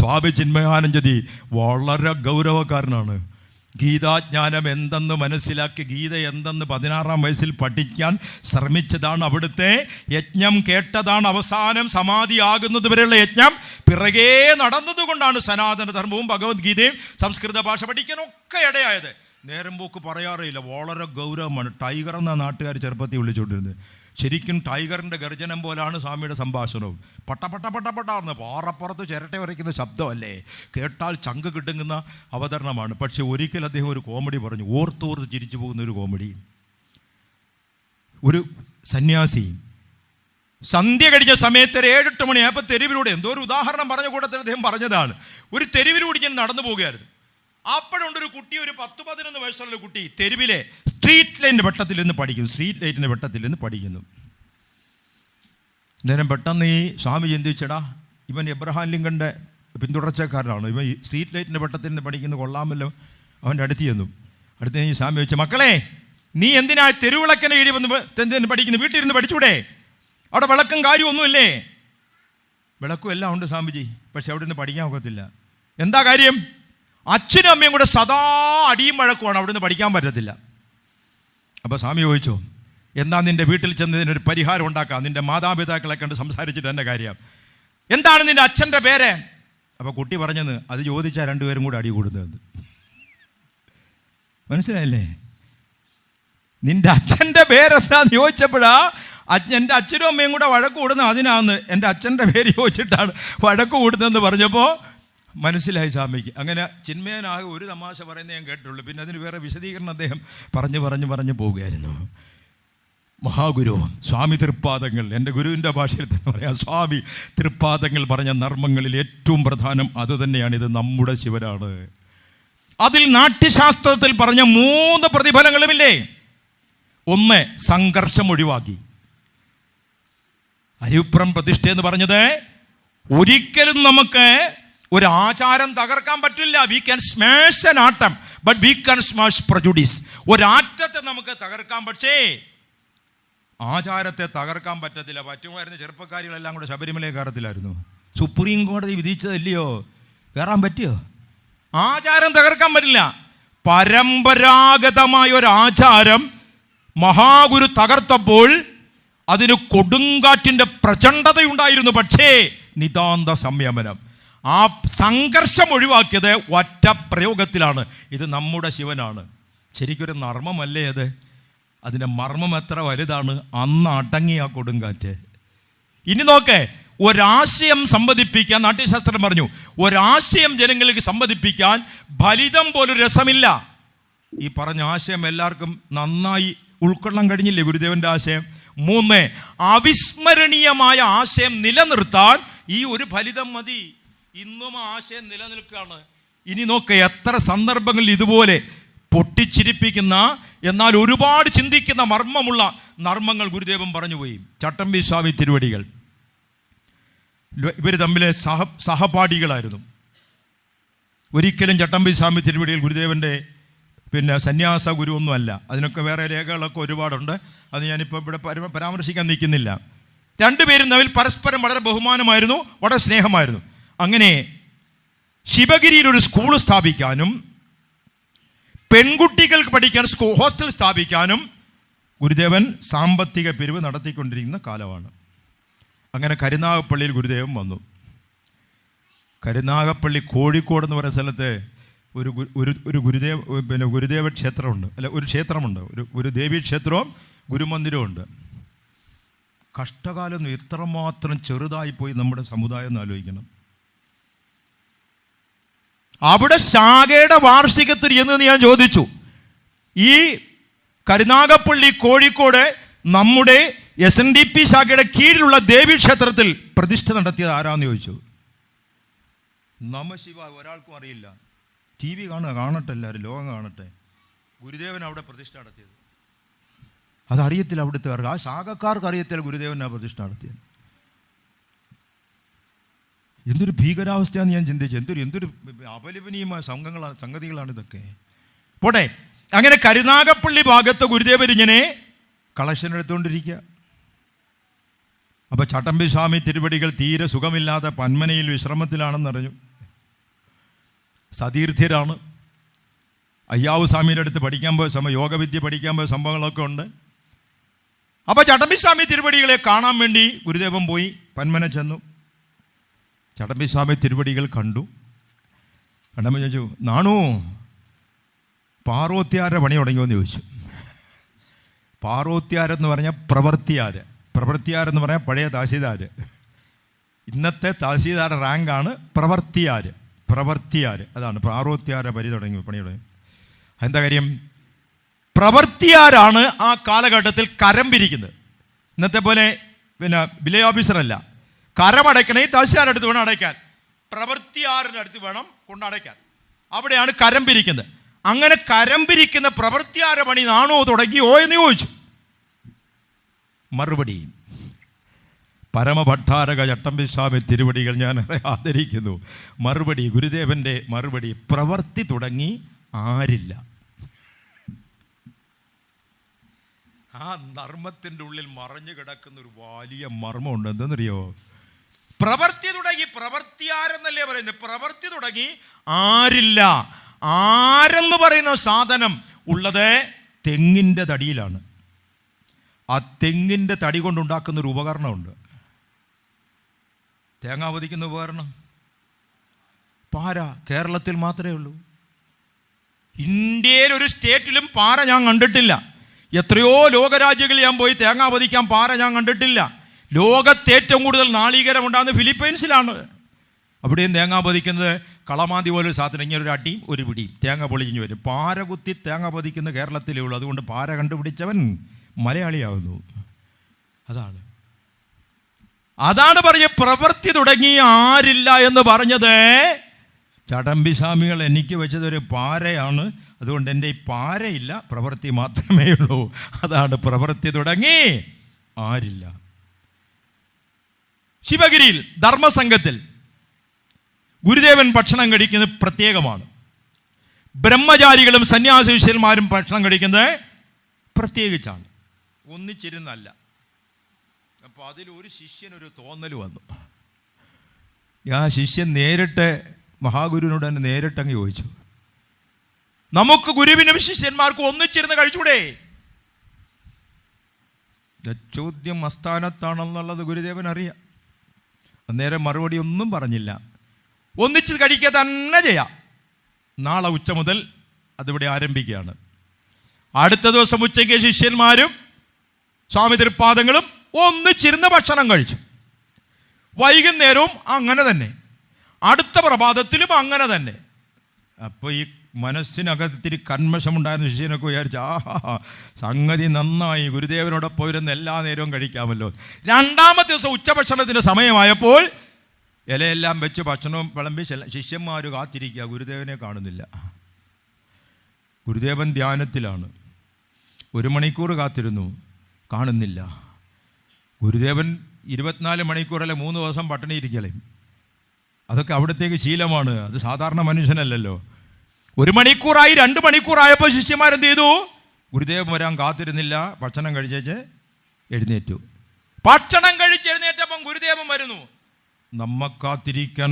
സ്വാമി ചിന്മയാനന്ദജി വളരെ ഗൗരവക്കാരനാണ്. ഗീതാജ്ഞാനം എന്തെന്ന് മനസ്സിലാക്കി ഗീത എന്തെന്ന് 16-ാം വയസ്സിൽ പഠിക്കാൻ ശ്രമിച്ചതാണ്. അവിടുത്തെ യജ്ഞം കേട്ടതാണ്. അവസാനം സമാധിയാകുന്നത് വരെയുള്ള യജ്ഞം പിറകെ നടന്നതുകൊണ്ടാണ് സനാതന ധർമ്മവും ഭഗവത്ഗീതയും സംസ്കൃത ഭാഷ പഠിക്കാനൊക്കെ ഇടയായത്. നേരം പോക്ക് പറയാറില്ല, വളരെ ഗൗരവമാണ്. ടൈഗർ എന്ന നാട്ടുകാർ ചെറുപ്പത്തിൽ വിളിച്ചുകൊണ്ടിരുന്നത്. ശരിക്കും ടൈഗറിൻ്റെ ഗർജനം പോലാണ് സ്വാമിയുടെ സംഭാഷണവും. പട്ട പാറപ്പുറത്ത് ചിരട്ട വരയ്ക്കുന്ന ശബ്ദമല്ലേ, കേട്ടാൽ ചങ്ക് കിട്ടുന്ന അവതരണമാണ്. പക്ഷെ ഒരിക്കൽ അദ്ദേഹം ഒരു കോമഡി പറഞ്ഞു, ഓർത്തോർത്ത് ചിരിച്ചു പോകുന്ന ഒരു കോമഡി. ഒരു സന്യാസി സന്ധ്യ കഴിഞ്ഞ സമയത്ത് ഒരു 7-8 മണിയായപ്പോൾ തെരുവിലൂടെ, എന്തോ ഒരു ഉദാഹരണം പറഞ്ഞ കൂട്ടത്തിൽ അദ്ദേഹം പറഞ്ഞതാണ്, ഒരു തെരുവിലൂടെ ഞാൻ നടന്നു പോവുകയായിരുന്നു. അപ്പോഴുണ്ടൊരു കുട്ടി, ഒരു 10-11 വയസ്സുള്ള കുട്ടി തെരുവിലെ സ്ട്രീറ്റ് ലൈറ്റിൻ്റെ വെട്ടത്തിൽ നിന്ന് പഠിക്കുന്നു. നേരം പെട്ടെന്ന് ഈ സ്വാമി ചിന്തിച്ചടാ, ഇവൻ എബ്രഹാം ലിങ്കൻ്റെ പിന്തുടർച്ചക്കാരനാണ്, ഇവൻ ഈ സ്ട്രീറ്റ് ലൈറ്റിൻ്റെ വെട്ടത്തിൽ നിന്ന് പഠിക്കുന്നത് കൊള്ളാമല്ലോ. അവൻ്റെ അടുത്ത് ചെന്നു. ഈ സ്വാമി ചോദിച്ചു, മക്കളെ നീ എന്തിനാ തെരുവിളക്കനെ എഴുതി വന്ന് പഠിക്കുന്നു? വീട്ടിലിരുന്ന് പഠിച്ചൂടെ? അവിടെ വിളക്കും കാര്യമൊന്നുമില്ലേ? വിളക്കും എല്ലാം ഉണ്ട് സ്വാമിജി, പക്ഷെ അവിടെ നിന്ന് പഠിക്കാൻ ഒക്കത്തില്ല. എന്താ കാര്യം? അച്ഛനും അമ്മയും കൂടെ സദാ അടിയും വഴക്കുമാണ്, അവിടെ നിന്ന് പഠിക്കാൻ പറ്റത്തില്ല. അപ്പോൾ സ്വാമി ചോദിച്ചു, എന്നാ നിൻ്റെ വീട്ടിൽ ചെന്ന് ഇതിനൊരു പരിഹാരം ഉണ്ടാക്കാം, നിൻ്റെ മാതാപിതാക്കളെ കണ്ട് സംസാരിച്ചിട്ട് എൻ്റെ കാര്യം. എന്താണ് നിൻ്റെ അച്ഛൻ്റെ പേര്? അപ്പോൾ കുട്ടി പറഞ്ഞത്, അത് ചോദിച്ചാൽ രണ്ടുപേരും കൂടെ അടി കൂടുന്നത്. മനസ്സിലായില്ലേ? നിൻ്റെ അച്ഛൻ്റെ പേരെന്താന്ന് ചോദിച്ചപ്പോഴാ എൻ്റെ അച്ഛനും അമ്മയും കൂടെ വഴക്ക് കൂടുന്നത് അതിനാന്ന്, എൻ്റെ അച്ഛൻ്റെ പേര് ചോദിച്ചിട്ടാണ് വഴക്ക് കൂടുന്നതെന്ന് പറഞ്ഞപ്പോൾ മനസ്സിലായി സ്വാമിക്ക്. അങ്ങനെ ചിന്മയനാകെ ഒരു തമാശ പറയുന്നത് ഞാൻ കേട്ടുള്ളൂ. പിന്നെ അതിന് വേറെ വിശദീകരണം അദ്ദേഹം പറഞ്ഞു പോവുകയായിരുന്നു. മഹാഗുരു സ്വാമി തൃപ്പാദങ്ങൾ, എൻ്റെ ഗുരുവിൻ്റെ ഭാഷയിൽ തന്നെ പറയാം, സ്വാമി തൃപ്പാദങ്ങൾ പറഞ്ഞ നർമ്മങ്ങളിൽ ഏറ്റവും പ്രധാനം അതുതന്നെയാണ്. ഇത് നമ്മുടെ ശിവനാണ്. അതിൽ നാട്യശാസ്ത്രത്തിൽ പറഞ്ഞ 3 പ്രതിഫലങ്ങളുമില്ലേ? 1, സംഘർഷം ഒഴിവാക്കി. അരിപ്പുറം പ്രതിഷ്ഠ എന്ന് പറഞ്ഞത് ഒരിക്കലും നമുക്ക് ഒരു ആചാരം തകർക്കാൻ പറ്റില്ല. We can smash an atom but we can smash prejudice. ഒരാറ്റത്തെ നമുക്ക് തകർക്കാം, പക്ഷേ ആചാരത്തെ തകർക്കാൻ പറ്റത്തില്ല. പറ്റുമായിരുന്നു ചെറുപ്പക്കാരികളെല്ലാം കൂടെ ശബരിമലയിൽ കയറത്തില്ലായിരുന്നു. സുപ്രീം കോടതി വിധിച്ചതല്ലയോ, കയറാൻ പറ്റിയോ? ആചാരം തകർക്കാൻ പറ്റില്ല. പരമ്പരാഗതമായ ഒരു ആചാരം മഹാഗുരു തകർത്തപ്പോൾ അതിന് കൊടുങ്കാറ്റിൻ്റെ പ്രചണ്ഡതയുണ്ടായിരുന്നു, പക്ഷേ നിതാന്ത സംയമനം. ആ സംഘർഷം ഒഴിവാക്കിയത് ഒറ്റ പ്രയോഗത്തിലാണ്. ഇത് നമ്മുടെ ശിവനാണ്. ശരിക്കൊരു നർമ്മമല്ലേ അത്? അതിൻ്റെ മർമ്മം എത്ര വലുതാണ്! അന്ന് അടങ്ങിയ കൊടുങ്കാറ്റ്. ഇനി നോക്കേ, ഒരാശയം സംവദിപ്പിക്കാൻ, നാട്യശാസ്ത്രം പറഞ്ഞു, ഒരാശയം ജനങ്ങൾക്ക് സംവദിപ്പിക്കാൻ ഫലിതം പോലും രസമില്ല. ഈ പറഞ്ഞ ആശയം എല്ലാവർക്കും നന്നായി ഉൾക്കൊള്ളാൻ കഴിഞ്ഞില്ലേ ഗുരുദേവൻ്റെ ആശയം? 3, അവിസ്മരണീയമായ ആശയം നിലനിർത്താൻ ഈ ഒരു ഫലിതം മതി. ഇന്നും ആശയം നിലനിൽക്കുകയാണ്. ഇനി നോക്കുക, എത്ര സന്ദർഭങ്ങളിൽ ഇതുപോലെ പൊട്ടിച്ചിരിപ്പിക്കുന്ന എന്നാൽ ഒരുപാട് ചിന്തിക്കുന്ന മർമ്മമുള്ള നർമ്മങ്ങൾ ഗുരുദേവൻ പറഞ്ഞുപോയി. ചട്ടമ്പി സ്വാമി തിരുവടികൾ, ഇവർ തമ്മിലെ സഹപാഠികളായിരുന്നു. ഒരിക്കലും ചട്ടമ്പി സ്വാമി തിരുവടികൾ ഗുരുദേവൻ്റെ സന്യാസ ഗുരു ഒന്നുമല്ല. അതിനൊക്കെ വേറെ രേഖകളൊക്കെ ഒരുപാടുണ്ട്. അത് ഞാനിപ്പോൾ ഇവിടെ പരാമർശിക്കാൻ നിൽക്കുന്നില്ല. രണ്ടുപേരും തമ്മിൽ പരസ്പരം വളരെ ബഹുമാനമായിരുന്നു, വളരെ സ്നേഹമായിരുന്നു. അങ്ങനെ ശിവഗിരിയിൽ ഒരു സ്കൂൾ സ്ഥാപിക്കാനും പെൺകുട്ടികൾക്ക് പഠിക്കാൻ ഹോസ്റ്റൽ സ്ഥാപിക്കാനും ഗുരുദേവൻ സാമ്പത്തിക പിരിവ് നടത്തിക്കൊണ്ടിരിക്കുന്ന കാലമാണ്. അങ്ങനെ കരുനാഗപ്പള്ളിയിൽ ഗുരുദേവൻ വന്നു. കരുനാഗപ്പള്ളി കോഴിക്കോട് എന്ന് പറയുന്ന സ്ഥലത്ത് ഒരു ഗുരുദേവ ക്ഷേത്രമുണ്ട്. ഒരു ക്ഷേത്രമുണ്ട്, ഒരു ദേവീക്ഷേത്രവും ഗുരുമന്ദിരവും ഉണ്ട്. കഷ്ടകാലം എത്രമാത്രം ചെറുതായിപ്പോയി നമ്മുടെ സമുദായം എന്ന് ആലോചിക്കണം. അവിടെ ശാഖയുടെ വാർഷികത്തിൽ എന്ന് ഞാൻ ചോദിച്ചു, ഈ കരുനാഗപ്പള്ളി കോഴിക്കോട് നമ്മുടെ SNDP ശാഖയുടെ കീഴിലുള്ള ദേവീക്ഷേത്രത്തിൽ പ്രതിഷ്ഠ നടത്തിയത് ആരാന്ന് ചോദിച്ചു. നമശിവ ഒരാൾക്കും അറിയില്ല. TV കാണട്ടെ, എല്ലാവരും ലോകം കാണട്ടെ. ഗുരുദേവൻ അവിടെ പ്രതിഷ്ഠ നടത്തിയത് അതറിയത്തില്ല. അവിടുത്തെ ആ ശാഖക്കാർക്ക് അറിയത്തില്ല ഗുരുദേവനാണ് പ്രതിഷ്ഠ നടത്തിയത്. എന്തൊരു ഭീകരാവസ്ഥയാന്ന് ഞാൻ ചിന്തിച്ചു. എന്തൊരു അപലപനീയമായ സംഗതികളാണ് ഇതൊക്കെ. പോട്ടെ, അങ്ങനെ കരുനാഗപ്പള്ളി ഭാഗത്ത് ഗുരുദേവൻ ഇങ്ങനെ കളക്ഷൻ എടുത്തുകൊണ്ടിരിക്കുക. അപ്പോൾ ചട്ടമ്പി സ്വാമി തിരുവടികൾ തീരെ സുഖമില്ലാതെ പന്മനയിൽ വിശ്രമത്തിലാണെന്നറിഞ്ഞു. സതീർത്ഥ്യരാണ്. അയ്യാവ് സ്വാമിയുടെ അടുത്ത് പഠിക്കാൻ പോയ യോഗവിദ്യ പഠിക്കാൻ പോയ സംഭവങ്ങളൊക്കെ ഉണ്ട്. അപ്പോൾ ചട്ടമ്പി സ്വാമി തിരുവടികളെ കാണാൻ വേണ്ടി ഗുരുദേവൻ പോയി പന്മന ചെന്നു. ചട്ടമ്പി സ്വാമി തിരുവടികൾ കണ്ടു. കണ്ടപ്പോൾ ചോദിച്ചു, നാണു പാർവത്യാരുടെ പണി തുടങ്ങിയോന്ന് ചോദിച്ചു. പാർവത്യാരെന്ന് പറഞ്ഞാൽ പ്രവൃത്തിയാരെന്ന് പറഞ്ഞാൽ പഴയ തഹസീൽദാർ. ഇന്നത്തെ തഹസീൽദാരുടെ റാങ്കാണ് പ്രവൃത്തിയാർ. അതാണ് പാർവത്യാരെ പണി തുടങ്ങി. എന്താ കാര്യം? പ്രവൃത്തിയാരാണ് ആ കാലഘട്ടത്തിൽ കരം പിരിക്കുന്നത്. ഇന്നത്തെ പോലെ വില്ലേജ് ഓഫീസറല്ല. കരമടയ്ക്കണമെങ്കിൽ തഹസീൽദാരുടെ അടുത്ത് വേണം അടയ്ക്കാൻ, പ്രവൃത്തിയാറിൻ്റെ അടുത്ത് വേണം കൊണ്ടടയ്ക്കാൻ. അവിടെയാണ് കരം പിരിക്കുന്നത്. അങ്ങനെ കരം പിരിക്കുന്ന പ്രവൃത്തിയാര പണി നാണോ തുടങ്ങിയോ എന്ന് ചോദിച്ചു. മറുപടി, പരമഭട്ടാരക ചട്ടമ്പി സ്വാമി തിരുവടികൾ ഞാൻ ആദരിക്കുന്നു. മറുപടി, ഗുരുദേവൻ്റെ മറുപടി, പ്രവൃത്തി തുടങ്ങി ആരില്ല. ആ നർമ്മത്തിൻ്റെ ഉള്ളിൽ മറഞ്ഞു കിടക്കുന്ന ഒരു വലിയ മർമ്മമുണ്ട്. എന്തെന്നറിയോ? പ്രവൃത്തി തുടങ്ങി, പ്രവൃത്തിയാരെന്നല്ലേ പറയുന്നത്, പ്രവൃത്തി തുടങ്ങി ആരില്ല. ആരെന്ന് പറയുന്ന സാധനം ഉള്ളത് തെങ്ങിൻ്റെ തടിയിലാണ്. ആ തെങ്ങിൻ്റെ തടി കൊണ്ടുണ്ടാക്കുന്ന ഒരു ഉപകരണമുണ്ട്. തേങ്ങ പൊതിക്കുന്ന ഉപകരണം പാര കേരളത്തിൽ മാത്രമേ ഉള്ളൂ. ഇന്ത്യയിൽ ഒരു സ്റ്റേറ്റിലും പാര ഞാൻ കണ്ടിട്ടില്ല. എത്രയോ ലോകരാജ്യങ്ങളിൽ ഞാൻ പോയി തേങ്ങ പൊതിക്കാൻ പാര ഞാൻ കണ്ടിട്ടില്ല. ലോകത്ത് ഏറ്റവും കൂടുതൽ നാളികേരം ഉണ്ടാകുന്നത് ഫിലിപ്പൈൻസിലാണ്. അവിടെയും തേങ്ങ പൊതിക്കുന്നത് കളമാന്തി പോലൊരു സാധനം, ഇങ്ങനെ ഒരു അടിയും ഒരു പിടിയും തേങ്ങ പൊളിഞ്ഞു വരും. പാര കുത്തി തേങ്ങ പൊതിക്കുന്ന കേരളത്തിലേ ഉള്ളൂ. അതുകൊണ്ട് പാര കണ്ടുപിടിച്ചവൻ മലയാളിയാവുന്നു. അതാണ് പറഞ്ഞ പ്രവൃത്തി തുടങ്ങി ആരില്ല എന്ന് പറഞ്ഞത്. ചട്ടമ്പി സ്വാമികൾ എനിക്ക് വെച്ചതൊരു പാരയാണ്. അതുകൊണ്ട് എൻ്റെ ഈ പാരയില്ല, പ്രവൃത്തി മാത്രമേ ഉള്ളൂ. അതാണ് പ്രവൃത്തി തുടങ്ങി ആരില്ല. ശിവഗിരിയിൽ ധർമ്മസംഘത്തിൽ ഗുരുദേവൻ ഭക്ഷണം കഴിക്കുന്നത് പ്രത്യേകമാണ്. ബ്രഹ്മചാരികളും സന്യാസി ശിഷ്യന്മാരും ഭക്ഷണം കഴിക്കുന്നത് പ്രത്യേകിച്ചാണ്, ഒന്നിച്ചിരുന്നല്ല. അപ്പോൾ അതിലൊരു ശിഷ്യനൊരു തോന്നൽ വന്നു. ആ ശിഷ്യൻ നേരിട്ട് മഹാഗുരുവിനോട് തന്നെ നേരിട്ടങ്ങ് ചോദിച്ചു, നമുക്ക് ഗുരുവിനും ശിഷ്യന്മാർക്കും ഒന്നിച്ചിരുന്ന് കഴിച്ചൂടെ? ചോദ്യം അസ്ഥാനത്താണെന്നുള്ളത് ഗുരുദേവൻ അറിയാം. അന്നേരം മറുപടി ഒന്നും പറഞ്ഞില്ല. ഒന്നിച്ച് കഴിക്കുക തന്നെ ചെയ്യാം. നാളെ ഉച്ച മുതൽ അതിവിടെ ആരംഭിക്കുകയാണ്. അടുത്ത ദിവസം ഉച്ചയ്ക്ക് ശിഷ്യന്മാരും സ്വാമി തൃപ്പാദങ്ങളും ഒന്നിച്ചിരുന്ന് ഭക്ഷണം കഴിച്ചു. വൈകുന്നേരവും അങ്ങനെ തന്നെ, അടുത്ത പ്രഭാതത്തിലും അങ്ങനെ തന്നെ. അപ്പോൾ ഈ മനസ്സിനകത്തിരി കന്മഷമുണ്ടായിരുന്ന ശിഷ്യനൊക്കെ വിചാരിച്ചു, സംഗതി നന്നായി, ഗുരുദേവനോടൊപ്പം ഇരുന്ന് എല്ലാ നേരവും കഴിക്കാമല്ലോ. രണ്ടാമത്തെ ദിവസം ഉച്ചഭക്ഷണത്തിൻ്റെ സമയമായപ്പോൾ ഇലയെല്ലാം വെച്ച് ഭക്ഷണവും വിളമ്പി ശിഷ്യന്മാർ കാത്തിരിക്കുക. ഗുരുദേവനെ കാണുന്നില്ല. ഗുരുദേവൻ ധ്യാനത്തിലാണ്. 1 മണിക്കൂർ കാത്തിരുന്നു, കാണുന്നില്ല. ഗുരുദേവൻ 24 മണിക്കൂറല്ല 3 ദിവസം പട്ടിണി ഇരിക്കലേ. അതൊക്കെ അവിടത്തേക്ക് ശീലമാണ്. അത് സാധാരണ മനുഷ്യനല്ലല്ലോ. 1 മണിക്കൂറായി, 2 മണിക്കൂറായപ്പോൾ ശിഷ്യന്മാരെന്ത് ചെയ്തു? ഗുരുദേവൻ വരാൻ കാത്തിരുന്നില്ല. ഭക്ഷണം കഴിച്ചേച്ച് എഴുന്നേറ്റു. ഭക്ഷണം കഴിച്ചെഴുന്നേറ്റപ്പം ഗുരുദേവൻ വരുന്നു. നമ്മ കാത്തിരിക്കാൻ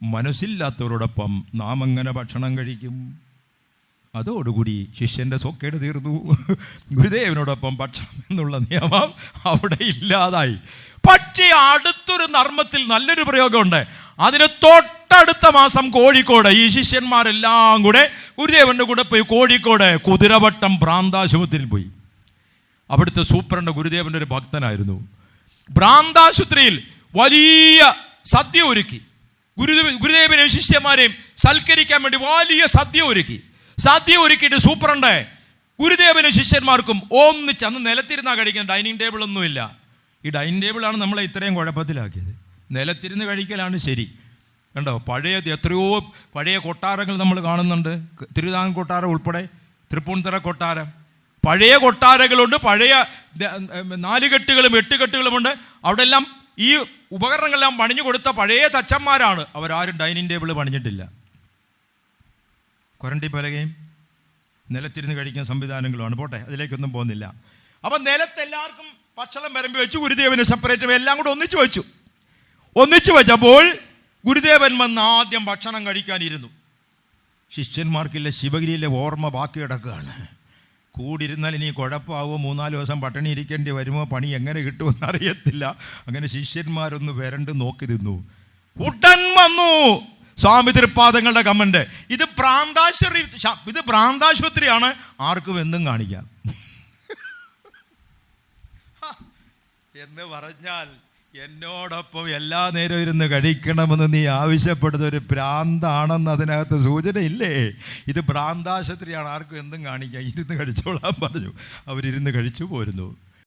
മനസ്സില്ലാത്തവരോടൊപ്പം നാം എങ്ങനെ ഭക്ഷണം കഴിക്കും? അതോടുകൂടി ശിഷ്യൻ്റെ സോക്കേട് തീർന്നു. ഗുരുദേവനോടൊപ്പം ഭക്ഷണം എന്നുള്ള നിയമം അവിടെ ഇല്ലാതായി. പക്ഷേ അടുത്തൊരു നർമ്മത്തിൽ നല്ലൊരു പ്രയോഗമുണ്ട്. അതിന് തൊട്ടടുത്ത മാസം കോഴിക്കോട് ഈ ശിഷ്യന്മാരെല്ലാം കൂടെ ഗുരുദേവൻ്റെ കൂടെ പോയി കോഴിക്കോട് കുതിരവട്ടം ഭ്രാന്താശുപത്രിയിൽ പോയി. അവിടുത്തെ സൂപ്രണ്ട് ഗുരുദേവൻ്റെ ഒരു ഭക്തനായിരുന്നു. ഭ്രാന്താശുപത്രിയിൽ വലിയ സദ്യ ഒരുക്കി. ഗുരുദേവനെയും ശിഷ്യന്മാരെയും സൽക്കരിക്കാൻ വേണ്ടി വലിയ സദ്യ ഒരുക്കിയിട്ട് സൂപ്രണ്ട് ഗുരുദേവനും ശിഷ്യന്മാർക്കും ഒന്നിച്ച്, അന്ന് നിലത്തിരുന്നാ കഴിക്കുന്നത്, ഡൈനിങ് ടേബിളൊന്നുമില്ല. ഈ ഡൈനിങ് ടേബിളാണ് നമ്മളെ ഇത്രയും കുഴപ്പത്തിലാക്കിയത്. നിലത്തിരുന്ന് കഴിക്കലാണ് ശരി. കണ്ടോ, എത്രയോ പഴയ കൊട്ടാരങ്ങൾ നമ്മൾ കാണുന്നുണ്ട്. തിരുവിതാംകൂർ കൊട്ടാരം ഉൾപ്പെടെ തൃപ്പൂണിത്തുറ കൊട്ടാരം, പഴയ കൊട്ടാരങ്ങളുണ്ട്. പഴയ 4 കെട്ടുകളും 8 കെട്ടുകളുമുണ്ട്. അവിടെ എല്ലാം ഈ ഉപകരണങ്ങളെല്ലാം പണിഞ്ഞു കൊടുത്ത പഴയ തച്ചന്മാരാണ്. അവരാരും ഡൈനിങ് ടേബിൾ പണിഞ്ഞിട്ടില്ല. കൊരണ്ടി പലകയും നിലത്തിരുന്ന് കഴിക്കുന്ന സംവിധാനങ്ങളുമാണ്. പോട്ടെ, അതിലേക്കൊന്നും പോകുന്നില്ല. അപ്പം നിലത്ത് എല്ലാവർക്കും ഭക്ഷണം വരമ്പ് വെച്ചു, ഗുരുദേവന് സെപ്പറേറ്റ്, എല്ലാം കൂടെ ഒന്നിച്ചു വെച്ചപ്പോൾ ഗുരുദേവൻ വന്ന് ആദ്യം ഭക്ഷണം കഴിക്കാനിരുന്നു. ശിഷ്യന്മാർക്കില്ല ശിവഗിരിയിലെ ഓർമ്മ ബാക്കി കിടക്കുകയാണ്. കൂടിരുന്നാൽ ഇനി കുഴപ്പമാവോ, 3-4 ദിവസം പട്ടിണി ഇരിക്കേണ്ടി വരുമോ, പണി എങ്ങനെ കിട്ടുമെന്ന് അറിയത്തില്ല. അങ്ങനെ ശിഷ്യന്മാരൊന്ന് വരണ്ട് നോക്കി നിന്നു. ഉടൻ വന്നു സ്വാമി തൃപ്പാദങ്ങളുടെ കമന്റ്, ഇത് ഭ്രാന്താശുപത്രിയാണ്, ആർക്കും എന്തും കാണിക്കാം എന്ന് പറഞ്ഞാൽ എന്നോടൊപ്പം എല്ലാ നേരവും ഇരുന്ന് കഴിക്കണമെന്ന് നീ ആവശ്യപ്പെടുന്ന ഒരു ഭ്രാന്താണെന്ന് അതിനകത്ത് സൂചനയില്ലേ? ഇത് ഭ്രാന്താശുപത്രിയാണ്, ആർക്കും എന്തും കാണിക്കാം, ഇരുന്ന് കഴിച്ചോളാൻ പറഞ്ഞു. അവരിരുന്ന് കഴിച്ചു പോരുന്നു.